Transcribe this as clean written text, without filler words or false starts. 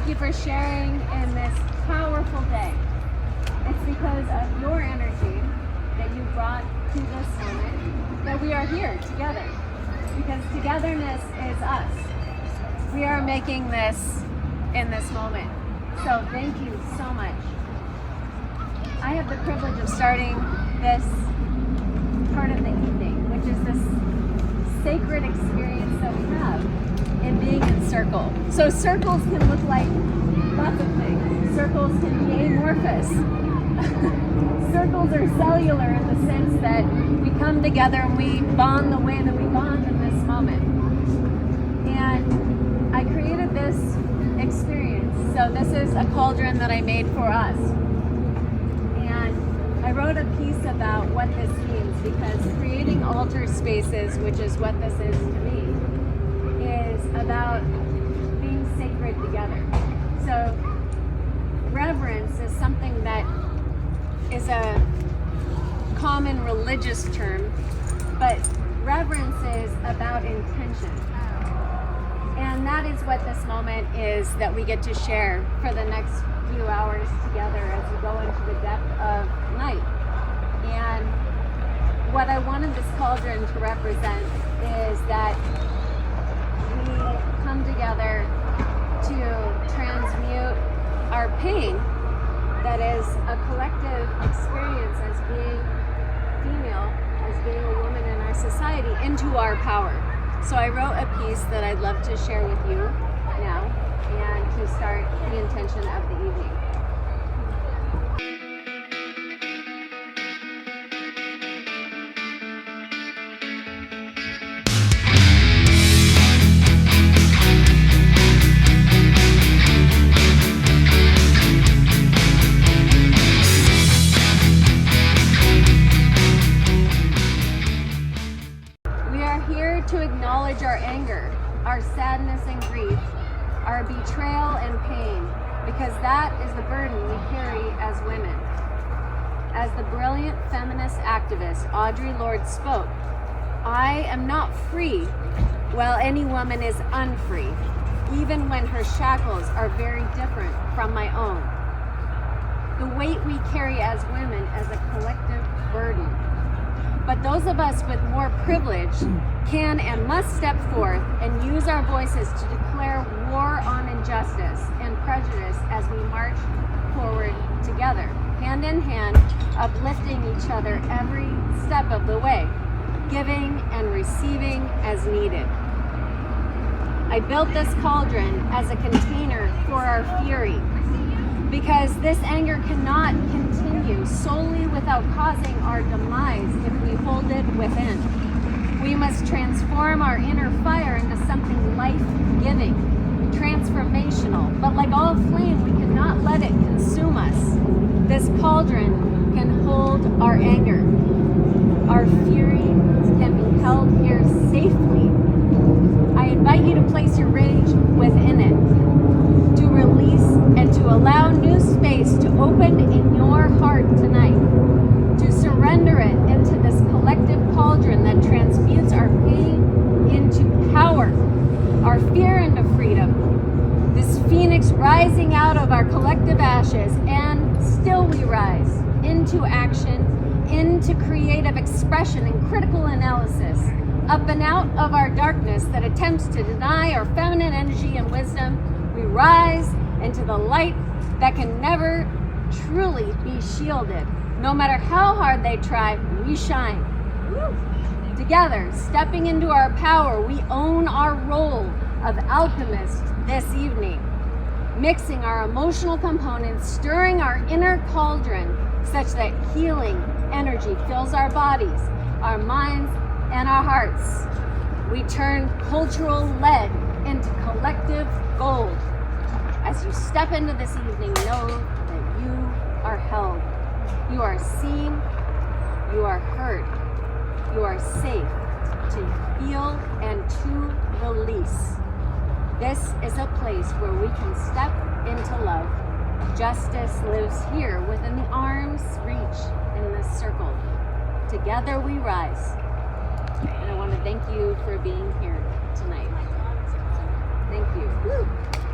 thank you for sharing in this powerful day. It's because of your energy that you brought to this moment that we are here together. Because togetherness is us. We are making this in this moment. So thank you so much. I have the privilege of starting this part of the evening, which is this sacred experience that we have in being in circle. So circles can look like lots of things. Circles can be amorphous. Circles are cellular in the sense that we come together and we bond the way that we bond in this moment. And I created this experience. So this is a cauldron that I made for us. And I wrote a piece about what this means, because creating altar spaces, which is what this is to me, is about being sacred together. So reverence is something that is a common religious term, but reverence is about intention. And that is what this moment is that we get to share for the next few hours together as we go into the depth of night. And what I wanted this cauldron to represent is that we come together to transmute our pain that is a collective experience as being female, as being a woman in our society, into our power. So I wrote a piece that I'd love to share with you now and to start the intention of the evening. To acknowledge our anger, our sadness and grief, our betrayal and pain, because that is the burden we carry as women. As the brilliant feminist activist Audre Lorde spoke, I am not free while any woman is unfree, even when her shackles are very different from my own. The weight we carry as women is a collective burden. But those of us with more privilege can and must step forth and use our voices to declare war on injustice and prejudice as we march forward together, hand in hand, uplifting each other every step of the way, giving and receiving as needed. I built this cauldron as a container for our fury, because this anger cannot continue solely without causing our demise if we hold it within. We must transform our inner fire into something life-giving, transformational. But like all flame, we cannot let it consume us. This cauldron can hold our anger. Our fury can be held here safely. I invite you to place your rage within it, to release and to allow new space to open in your heart tonight, to surrender it into this collective cauldron that transmutes our pain into power, our fear into freedom, this phoenix rising out of our collective ashes, and still we rise into action, into creative expression and critical analysis, up and out of our darkness that attempts to deny our feminine energy and wisdom. We rise into the light that can never truly be shielded. No matter how hard they try, we shine. Together, stepping into our power, we own our role of alchemist this evening, mixing our emotional components, stirring our inner cauldron such that healing energy fills our bodies, our minds, and our hearts. We turn cultural lead into collective gold. As you step into this evening, know that you are held. You are seen, you are heard, you are safe to feel and to release. This is a place where we can step into love. Justice lives here within the arm's reach in this circle. Together we rise. And I want to thank you for being here tonight. Thank you.